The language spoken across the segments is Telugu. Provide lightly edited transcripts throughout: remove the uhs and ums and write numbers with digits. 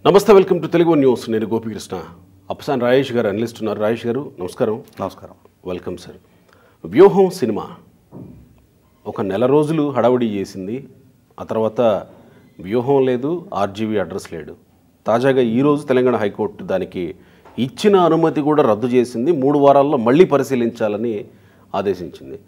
నమస్తే, వెల్కమ్ టు తెలుగు న్యూస్. నేను గోపికృష్ణ. అప్పసాని రాజేష్ గారు అనలిస్ట్ ఉన్నారు. రాజేష్ గారు నమస్కారం. నమస్కారం. Welcome sir. వ్యూహం సినిమా ఒక నెల రోజులు హడావుడి చేసింది. ఆ తర్వాత వ్యూహం లేదు, ఆర్జీవీ అడ్రస్ లేడు. తాజాగా ఈరోజు తెలంగాణ హైకోర్టు దానికి ఇచ్చిన అనుమతి కూడా రద్దు చేసింది. 3 వారాల్లో మళ్ళీ పరిశీలించాలని ఆదేశించింది.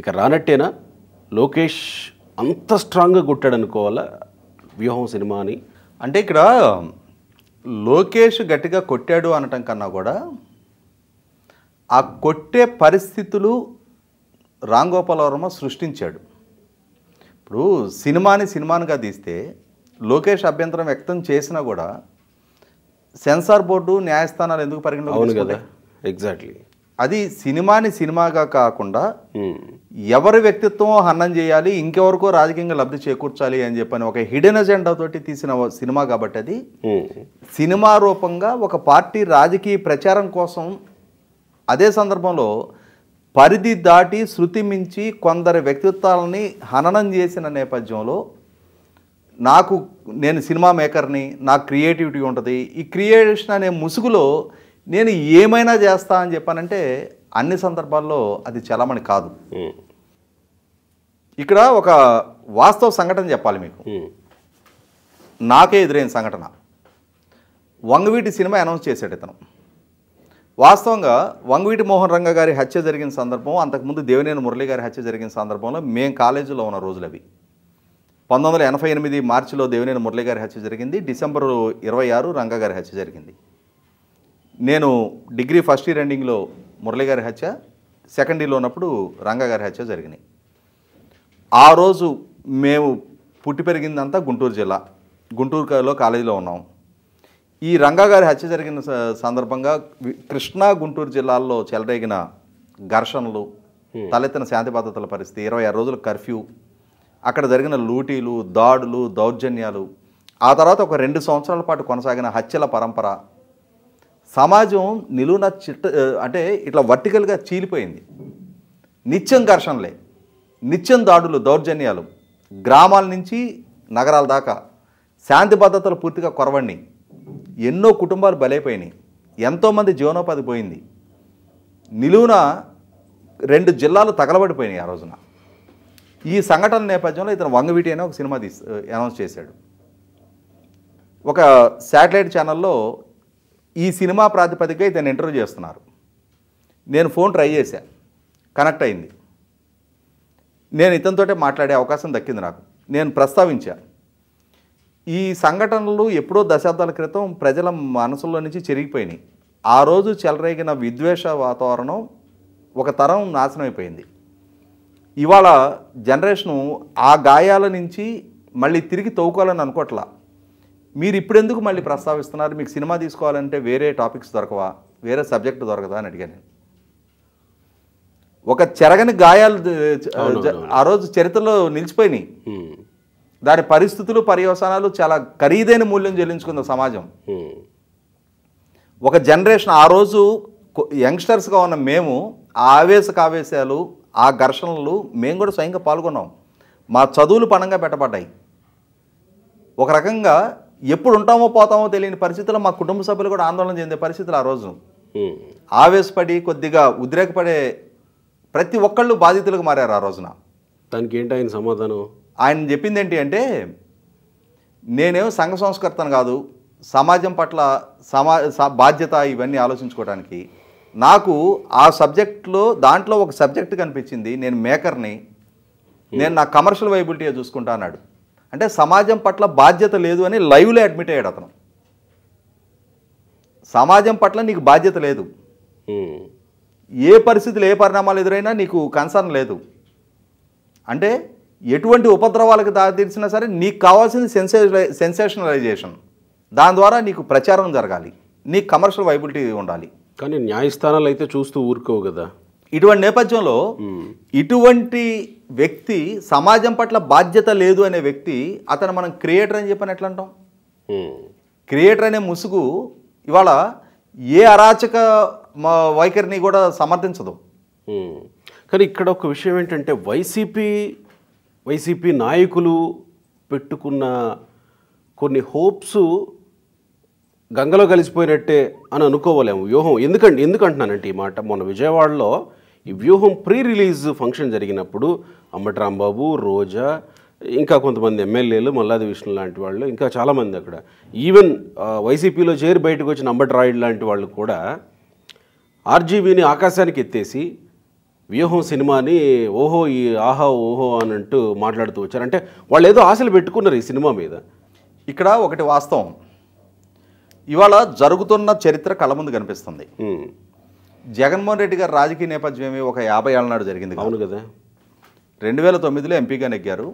ఇక రానట్టేనా? లోకేష్ అంత స్ట్రాంగ్గా కొట్టాడనుకోవాలా వ్యూహం సినిమా అని? అంటే ఇక్కడ లోకేష్ గట్టిగా కొట్టాడు అనటం కన్నా కూడా ఆ కొట్టే పరిస్థితులు రామ్ గోపాల్ వర్మ సృష్టించాడు. ఇప్పుడు సినిమానుగా తీస్తే లోకేష్ అభ్యంతరం వ్యక్తం చేసినా కూడా సెన్సార్ బోర్డు న్యాయస్థానాలు ఎందుకు పరిగణలోకి కదా? ఎగ్జాక్ట్లీ. అది సినిమాగా కాకుండా ఎవరి వ్యక్తిత్వం హననం చేయాలి, ఇంకెవరికో రాజకీయంగా లబ్ధి చేకూర్చాలి అని చెప్పని ఒక హిడెన్ అజెండా తోటి తీసిన సినిమా కాబట్టి అది సినిమా రూపంగా ఒక పార్టీ రాజకీయ ప్రచారం కోసం అదే సందర్భంలో పరిధి దాటి శృతి మించి కొందరి వ్యక్తిత్వాలని హననం చేసిన నేపథ్యంలో నేను సినిమా మేకర్ని, నాకు క్రియేటివిటీ ఉంటుంది, ఈ క్రియేషన్ అనే ముసుగులో నేను ఏమైనా చేస్తా అని చెప్పానంటే అన్ని సందర్భాల్లో అది చలామణి కాదు. ఇక్కడ ఒక వాస్తవ సంఘటన చెప్పాలి మీకు. నాకే ఎదురైన సంఘటన. వంగవీటి సినిమా అనౌన్స్ చేశాడు ఇతను. వాస్తవంగా వంగవీటి మోహన్ రంగ గారి హత్య జరిగిన సందర్భం, అంతకుముందు దేవినేని మురళి గారి హత్య జరిగిన సందర్భంలో మేము కాలేజీలో ఉన్న రోజులు అవి. 1988 మార్చిలో దేవినేని మురళి గారి హత్య జరిగింది. డిసెంబర్ 26 రంగ గారి హత్య జరిగింది. నేను డిగ్రీ ఫస్ట్ ఇయర్ ఎండింగ్లో మురళి గారి హత్య, సెకండ్ ఇయర్లో ఉన్నప్పుడు రంగ గారి హత్య జరిగినాయి. ఆ రోజు మేము పుట్టి పెరిగిందంతా గుంటూరు జిల్లా, గుంటూరులో కాలేజీలో ఉన్నాం. ఈ రంగ గారి హత్య జరిగిన సందర్భంగా కృష్ణా గుంటూరు జిల్లాల్లో చెలరేగిన ఘర్షణలు, తలెత్తిన శాంతి భద్రతల పరిస్థితి, 26 రోజుల కర్ఫ్యూ, అక్కడ జరిగిన లూటీలు, దాడులు, దౌర్జన్యాలు, ఆ తర్వాత ఒక 2 సంవత్సరాల పాటు కొనసాగిన హత్యల పరంపర, సమాజం నిలువున అంటే ఇట్లా వర్టికల్గా చీలిపోయింది. నిత్యం ఘర్షణలే, నిత్యం దాడులు, దౌర్జన్యాలు, గ్రామాల నుంచి నగరాల దాకా శాంతి భద్రతలు పూర్తిగా కొరవడిని, ఎన్నో కుటుంబాలు బలైపోయినాయి, ఎంతోమంది జీవనోపాధి పోయింది, నిలువున 2 జిల్లాలు తగలబడిపోయినాయి ఆ రోజున. ఈ సంఘటన నేపథ్యంలో ఇతను వంగవీటి అనే ఒక సినిమా అనౌన్స్ చేశాడు. ఒక శాటిలైట్ ఛానల్లో ఈ సినిమా ప్రాతిపదికగా ఇతను ఇంటర్వ్యూ చేస్తున్నారు. నేను ఫోన్ ట్రై చేశాను, కనెక్ట్ అయింది. నేను ఇతనితోటే మాట్లాడే అవకాశం దక్కింది నాకు. నేను ప్రస్తావించాను, ఈ సంఘటనలు ఎప్పుడో దశాబ్దాల క్రితం ప్రజల మనసుల్లో నుంచి చెరిగిపోయినాయి. ఆ రోజు చెలరేగిన విద్వేష వాతావరణం ఒక తరం నాశనం అయిపోయింది. ఇవాళ జనరేషను ఆ గాయాల నుంచి మళ్ళీ తిరిగి తవ్వుకోవాలని అనుకోవట్లా. మీరు ఇప్పుడెందుకు మళ్ళీ ప్రస్తావిస్తున్నారు? మీకు సినిమా తీసుకోవాలంటే వేరే టాపిక్స్ దొరకవా, వేరే సబ్జెక్ట్ దొరకదా అని అడిగాను నేను. ఒక చెరగని గాయాలు ఆ రోజు చరిత్రలో నిలిచిపోయినాయి. దాని పరిస్థితులు, పర్యవసానాలు చాలా ఖరీదైన మూల్యం చెల్లించుకుంది సమాజం. ఒక జనరేషన్, ఆ రోజు యంగ్స్టర్స్గా ఉన్న మేము ఆ ఆవేశాలు, ఆ ఘర్షణలు మేము కూడా స్వయంగా పాల్గొన్నాం. మా చదువులు పణంగా పెట్టబడ్డాయి. ఒక రకంగా ఎప్పుడు ఉంటామో పోతామో తెలియని పరిస్థితుల్లో మా కుటుంబ సభ్యులు కూడా ఆందోళన చెందే పరిస్థితులు ఆ రోజు. ఆవేశపడి కొద్దిగా ఉద్రేకపడే ప్రతి ఒక్కళ్ళు బాధితులకు మారారు ఆ రోజున. దానికి ఏంటి ఆయన సమాధానం? ఆయన చెప్పింది ఏంటి అంటే, నేనేం సంఘ సంస్కర్తను కాదు, సమాజం పట్ల బాధ్యత ఇవన్నీ ఆలోచించుకోవడానికి నాకు ఆ సబ్జెక్ట్లో దాంట్లో ఒక సబ్జెక్ట్ కనిపించింది. నేను మేకర్ని, నేను నా కమర్షియల్ వైబిలిటీ చూసుకుంటా అన్నాడు. అంటే సమాజం పట్ల బాధ్యత లేదు అని లైవ్లో అడ్మిట్ అయ్యాడు అతను. సమాజం పట్ల నీకు బాధ్యత లేదు, ఏ పరిస్థితులు, ఏ పరిణామాలు ఎదురైనా నీకు కన్సర్న్ లేదు అంటే ఎటువంటి ఉపద్రవాలకు దారితీసినా సరే నీకు కావాల్సింది సెన్సేషనలైజేషన్. దాని ద్వారా నీకు ప్రచారం జరగాలి, నీకు కమర్షియల్ వైబిలిటీ ఉండాలి. కానీ న్యాయస్థానాలు అయితే చూస్తూ ఊరుకోవు కదా. ఇటువంటి నేపథ్యంలో ఇటువంటి వ్యక్తి, సమాజం పట్ల బాధ్యత లేదు అనే వ్యక్తి, అతను మనం క్రియేటర్ అని చెప్పని ఎట్లా అంటాం? క్రియేటర్ అనే ముసుగు ఇవాళ ఏ అరాచక వైఖరిని కూడా సమర్థించదు. కానీ ఇక్కడ ఒక విషయం ఏంటంటే వైసీపీ నాయకులు పెట్టుకున్న కొన్ని హోప్స్ గంగలో కలిసిపోయినట్టే అని అనుకోవలేము వ్యూహం. ఎందుకు అంటున్నానంటే ఈ మాట, మొన్న విజయవాడలో ఈ వ్యూహం ప్రీ రిలీజ్ ఫంక్షన్ జరిగినప్పుడు అంబటి రాంబాబు, రోజా, ఇంకా కొంతమంది ఎమ్మెల్యేలు, మల్లాది విష్ణు లాంటి వాళ్ళు, ఇంకా చాలామంది అక్కడ, ఈవెన్ వైసీపీలో చేరి బయటకు వచ్చిన అంబటి రాయుడు లాంటి వాళ్ళు కూడా ఆర్జీవీని ఆకాశానికి ఎత్తేసి వ్యూహం సినిమాని ఓహో ఈ ఆహా ఓహో అని అంటూ మాట్లాడుతూ వచ్చారు. అంటే వాళ్ళు ఏదో ఆశలు పెట్టుకున్నారు ఈ సినిమా మీద. ఇక్కడ ఒకటి వాస్తవం, ఇవాళ జరుగుతున్న చరిత్ర కళ్ళ ముందు కనిపిస్తుంది. జగన్మోహన్ రెడ్డి గారు రాజకీయ నేపథ్యం ఒక 50 ఏళ్ల నాడు జరిగింది. అవును కదా. 2009లో ఎంపీగా నెగ్గారు.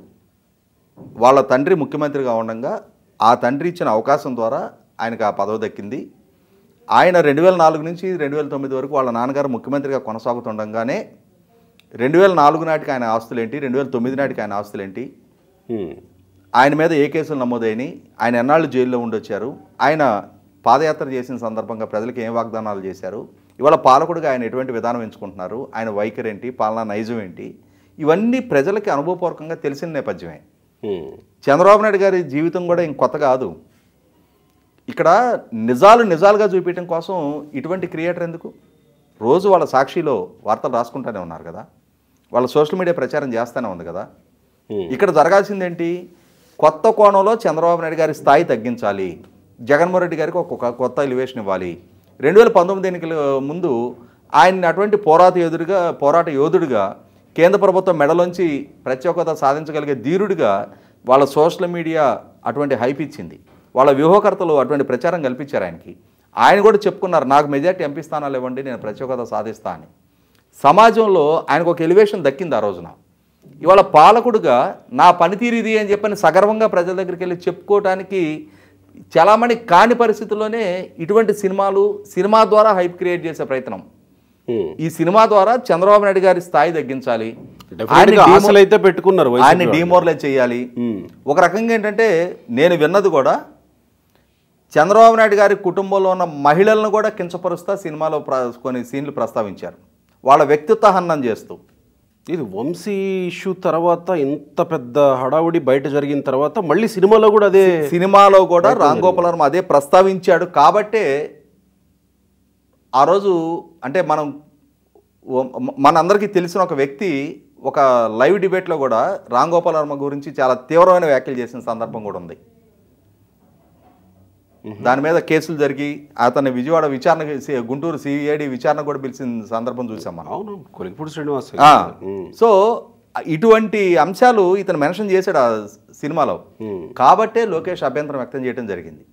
వాళ్ళ తండ్రి ముఖ్యమంత్రిగా ఉండగా ఆ తండ్రి ఇచ్చిన అవకాశం ద్వారా ఆయనకు ఆ పదవి దక్కింది. ఆయన 2004 నుంచి 2009 వరకు వాళ్ళ నాన్నగారు ముఖ్యమంత్రిగా కొనసాగుతుండగానే 2004 నాటికి ఆయన ఆస్తులేంటి, 2009 నాటికి ఆయన ఆస్తులేంటి, ఆయన మీద ఏ కేసులు నమోదైనాయి, ఆయన ఎన్నాళ్ళు జైల్లో ఉండొచ్చారు, ఆయన పాదయాత్ర చేసిన సందర్భంగా ప్రజలకు ఏం వాగ్దానాలు చేశారు, ఇవాళ పాలకుడిగా ఆయన ఎటువంటి విధానం ఎంచుకుంటున్నారు, ఆయన వైఖరి ఏంటి, పాలనా నైజం ఏంటి, ఇవన్నీ ప్రజలకి అనుభవపూర్వకంగా తెలిసిన నేపథ్యమే. చంద్రబాబు నాయుడు గారి జీవితం కూడా ఇంక కొత్త కాదు. ఇక్కడ నిజాలుగా చూపించడం కోసం ఇటువంటి క్రియేటర్ ఎందుకు? రోజు వాళ్ళ సాక్షిలో వార్తలు రాసుకుంటూనే ఉన్నారు కదా, వాళ్ళ సోషల్ మీడియా ప్రచారం చేస్తూనే ఉంది కదా. ఇక్కడ జరగాల్సిందేంటి? కొత్త కోణంలో చంద్రబాబు నాయుడు గారి స్థాయి తగ్గించాలి, జగన్మోహన్ రెడ్డి గారికి ఒక కొత్త ఎలివేషన్ ఇవ్వాలి. 2019 ఎన్నికల ముందు ఆయన్ని అటువంటి పోరాట యోధుడిగా కేంద్ర ప్రభుత్వం మెడలోంచి ప్రత్యేక హోదా సాధించగలిగే ధీరుడిగా వాళ్ళ సోషల్ మీడియా అటువంటి హైప్ ఇచ్చింది, వాళ్ళ వ్యూహకర్తలు అటువంటి ప్రచారం కల్పించారు ఆయనకి. ఆయన కూడా చెప్పుకున్నారు, నాకు మెజార్టీ ఎంపీ స్థానాలు ఇవ్వండి, నేను ప్రత్యేక హోదా సాధిస్తా అని. సమాజంలో ఆయనకు ఒక ఎలివేషన్ దక్కింది ఆ రోజున. ఇవాళ పాలకుడుగా నా పనితీరు ఇది అని చెప్పని సగర్వంగా ప్రజల దగ్గరికి వెళ్ళి చెప్పుకోవడానికి చాలామంది కాని పరిస్థితుల్లోనే ఇటువంటి సినిమా ద్వారా హైప్ క్రియేట్ చేసే ప్రయత్నం. ఈ సినిమా ద్వారా చంద్రబాబు నాయుడు గారి స్థాయి తగ్గించాలి, ఆయన్ని డిమోరలైజ్ చేయాలి. ఒక రకంగా ఏంటంటే నేను విన్నది కూడా చంద్రబాబు నాయుడు గారి కుటుంబంలో ఉన్న మహిళలను కూడా కించపరుస్తా సినిమాలో కొన్ని సీన్లు ప్రస్తావించారు, వాళ్ళ వ్యక్తిత్వ హననం చేస్తూ. ఇది వంశీ ఇష్యూ తర్వాత ఇంత పెద్ద హడావుడి బయట జరిగిన తర్వాత మళ్ళీ సినిమాలో కూడా రామ్ గోపాల్ వర్మ అదే ప్రస్తావించాడు. కాబట్టే ఆ రోజు అంటే మనందరికీ తెలిసిన ఒక వ్యక్తి ఒక లైవ్ డిబేట్లో కూడా రామ్ గోపాల్ వర్మ గురించి చాలా తీవ్రమైన వ్యాఖ్యలు చేసిన సందర్భం కూడా ఉంది. దాని మీద కేసులు జరిగి అతన్ని విజయవాడ విచారణకి, గుంటూరు సిఐడి విచారణ కూడా పిలిచిన సందర్భం చూసాం మనం. అవును, కొలికిపూడి శ్రీనివాస్. సో ఇటువంటి అంశాలు ఇతను మెన్షన్ చేశాడు ఆ సినిమాలో. కాబట్టే లోకేష్ అభ్యంతరం వ్యక్తం చేయడం జరిగింది.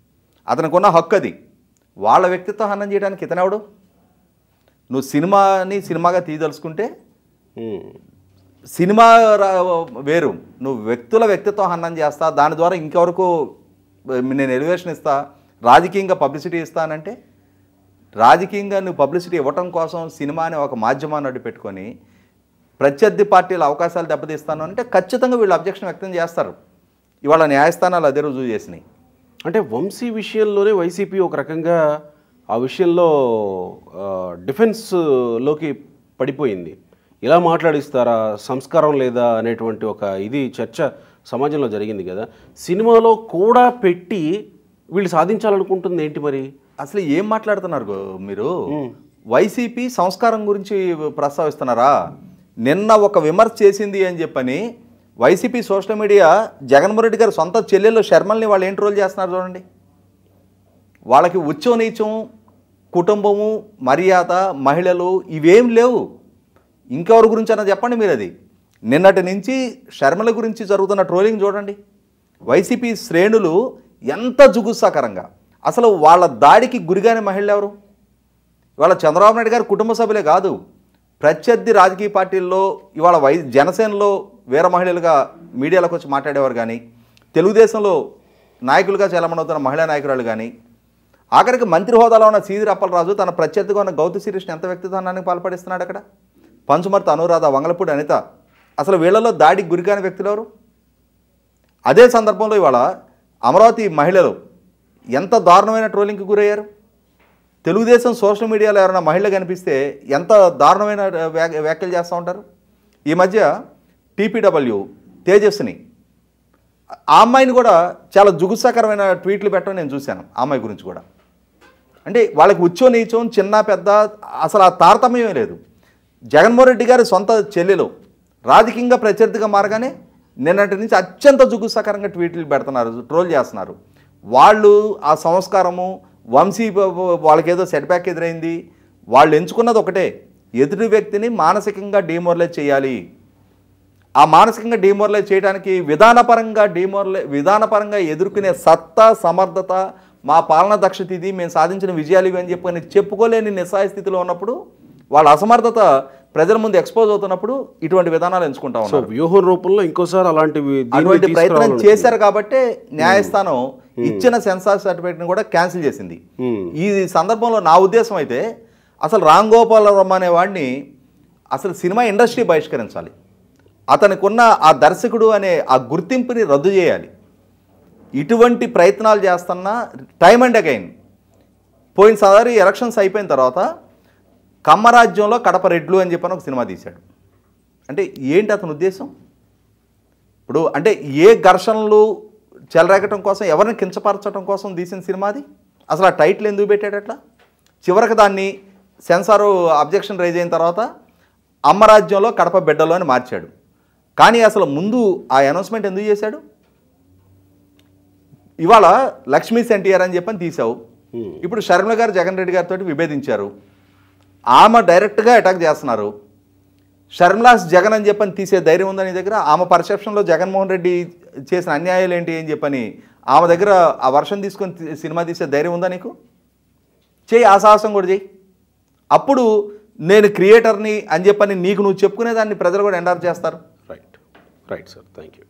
అతనికి ఉన్న హక్కు అది. వాళ్ళ వ్యక్తిత్వం హననం చేయడానికి ఇతనెవడు? నువ్వు సినిమాగా తీయదలుచుకుంటే సినిమా వేరు, నువ్వు వ్యక్తుల వ్యక్తిత్వం హననం చేస్తా, దాని ద్వారా ఇంకెవరకు నేను ఎలివేషన్ ఇస్తా, రాజకీయంగా పబ్లిసిటీ ఇస్తానంటే, రాజకీయంగా నువ్వు పబ్లిసిటీ ఇవ్వటం కోసం సినిమాని ఒక మాధ్యమాన్ని అడ్డు పెట్టుకొని ప్రత్యర్థి పార్టీల అవకాశాలు దెబ్బతీస్తాను అంటే ఖచ్చితంగా వీళ్ళు అబ్జెక్షన్ వ్యక్తం చేస్తారు. ఇవాళ న్యాయస్థానాలు అదే రుజువు చేసినాయి. అంటే వంశీ విషయంలోనే వైసీపీ ఒక రకంగా ఆ విషయంలో డిఫెన్స్లోకి పడిపోయింది. ఇలా మాట్లాడిస్తారా, సంస్కారం లేదా అనేటువంటి ఒక చర్చ సమాజంలో జరిగింది కదా. సినిమాలో కూడా పెట్టి వీళ్ళు సాధించాలనుకుంటుంది ఏంటి మరి? అసలు ఏం మాట్లాడుతున్నారు మీరు? వైసీపీ సంస్కారం గురించి ప్రస్తావిస్తున్నారా? నిన్న ఒక విమర్శ చేసింది అని చెప్పని YCP social media Jaganmohan Reddy గారు సొంత చెల్లెళ్ళు శర్మల్ని వాళ్ళు ఏం ట్రోల్ చేస్తున్నారు చూడండి. వాళ్ళకి ఉచ్చం నీచం, కుటుంబము, మర్యాద, మహిళలు ఇవేం లేవు. ఇంకెవరి గురించి అన్న చెప్పండి మీరు. అది నిన్నటి నుంచి శర్మల గురించి జరుగుతున్న ట్రోలింగ్ చూడండి. వైసీపీ శ్రేణులు ఎంత జుగుత్సాకరంగా, అసలు వాళ్ళ దాడికి గురిగానే మహిళలు ఎవరు? ఇవాళ చంద్రబాబు నాయుడు గారు కుటుంబ సభ్యులే కాదు, ప్రత్యర్థి రాజకీయ పార్టీల్లో ఇవాళ జనసేనలో వీర మహిళలుగా మీడియాలోకి వచ్చి మాట్లాడేవారు కానీ, తెలుగుదేశంలో నాయకులుగా చలమనవుతున్న మహిళా నాయకురాలు కానీ, ఆఖరికి మంత్రి హోదాలో ఉన్న సీదిరి అప్పలరాజు తన ప్రత్యర్థిగా ఉన్న గౌతు శిరీష్ని ఎంత వ్యక్తిత్వానికి పాల్పడిస్తున్నాడు అక్కడ. పంచుమర్తి అనురాధ, వంగలపూడి అనిత, అసలు వీళ్ళలో దాడికి గురికాని వ్యక్తులు ఎవరు? అదే సందర్భంలో ఇవాళ అమరావతి మహిళలు ఎంత దారుణమైన ట్రోలింగ్కి గురయ్యారు. తెలుగుదేశం సోషల్ మీడియాలో ఎవరైనా మహిళ కనిపిస్తే ఎంత దారుణమైన వ్యాఖ్యలు చేస్తూ ఉంటారు. ఈ మధ్య టీపీడబ్ల్యూ తేజస్ని, ఆ అమ్మాయిని కూడా చాలా జుగుత్సాకరమైన ట్వీట్లు పెట్టడం నేను చూశాను. ఆ అమ్మాయి గురించి కూడా అంటే వాళ్ళకి ఉచ్చో నీచం చిన్న పెద్ద అసలు ఆ తారతమ్యమే లేదు. జగన్మోహన్ రెడ్డి గారి సొంత చెల్లెలు రాజకీయంగా ప్రత్యర్థిగా మారగానే నిన్నటి నుంచి అత్యంత జుగుత్సాకరంగా ట్వీట్లు పెడుతున్నారు, ట్రోల్ చేస్తున్నారు. వాళ్ళు ఆ సంస్కారము వంశీ వాళ్ళకేదో సెట్ బ్యాక్ ఎదురైంది, వాళ్ళు ఎంచుకున్నది ఒకటే, ఎదుటి వ్యక్తిని మానసికంగా డిమోరలైజ్ చేయాలి. ఆ మానసికంగా డిమోరలైజ్ చేయడానికి విధానపరంగా ఎదుర్కొనే సత్తా సమర్థత మా పాలన దక్షత ఇది, మేము సాధించిన విజయాలు ఇవి అని చెప్పని చెప్పుకోలేని నిస్సాయ స్థితిలో ఉన్నప్పుడు వాళ్ళ అసమర్థత ప్రజల ముందు ఎక్స్పోజ్ అవుతున్నప్పుడు ఇటువంటి విధానాలు ఎంచుకుంటా ఉన్నారు. వ్యూహం రూపంలో ఇంకోసారి అటువంటి ప్రయత్నం చేశారు కాబట్టి న్యాయస్థానం ఇచ్చిన సెన్సార్ సర్టిఫికేట్ని కూడా క్యాన్సిల్ చేసింది. ఈ సందర్భంలో నా ఉద్దేశం అయితే అసలు రామ్ గోపాల్ వర్మ అనే వాడిని అసలు సినిమా ఇండస్ట్రీ బహిష్కరించాలి. అతనికి ఉన్న ఆ దర్శకుడు అనే ఆ గుర్తింపుని రద్దు చేయాలి. ఇటువంటి ప్రయత్నాలు చేస్తున్నా టైమ్ అండ్ అగైన్ పోయినసారి ఎలక్షన్స్ అయిపోయిన తర్వాత కమ్మరాజ్యంలో కడప రెడ్లు అని చెప్పని ఒక సినిమా తీశాడు. అంటే ఏంటి అతని ఉద్దేశం? ఇప్పుడు అంటే ఏ ఘర్షణలు చెలరేగటం కోసం, ఎవరిని కించపరచడం కోసం తీసిన సినిమా అది? అసలు ఆ టైటిల్ ఎందుకు పెట్టాడు అట్లా? చివరికి దాన్ని సెన్సారు అబ్జెక్షన్ రైజ్ అయిన తర్వాత అమ్మరాజ్యంలో కడప బిడ్డలో అని మార్చాడు. కానీ అసలు ముందు ఆ అనౌన్స్మెంట్ ఎందుకు చేశాడు? ఇవాళ లక్ష్మీ సెంటియర్ అని చెప్పని తీసావు, ఇప్పుడు షర్మిల గారు జగన్ రెడ్డి గారితో విభేదించారు, ఆమె డైరెక్ట్గా అటాక్ చేస్తున్నారు. షర్మిలాస్ జగన్ అని చెప్పని తీసే ధైర్యం ఉందా నీ దగ్గర? ఆమె పర్సెప్షన్లో జగన్మోహన్ రెడ్డి చేసిన అన్యాయాలు ఏంటి అని చెప్పని ఆమె దగ్గర ఆ వర్షన్ తీసుకొని సినిమా తీసే ధైర్యం ఉందా నీకు? చేయి, ఆ సాహసం కూడా చేయి. అప్పుడు నేను క్రియేటర్ని అని చెప్పని నీకు నువ్వు చెప్పుకునేదాన్ని ప్రజలు కూడా ఎండార్ చేస్తారు. Right sir, thank you.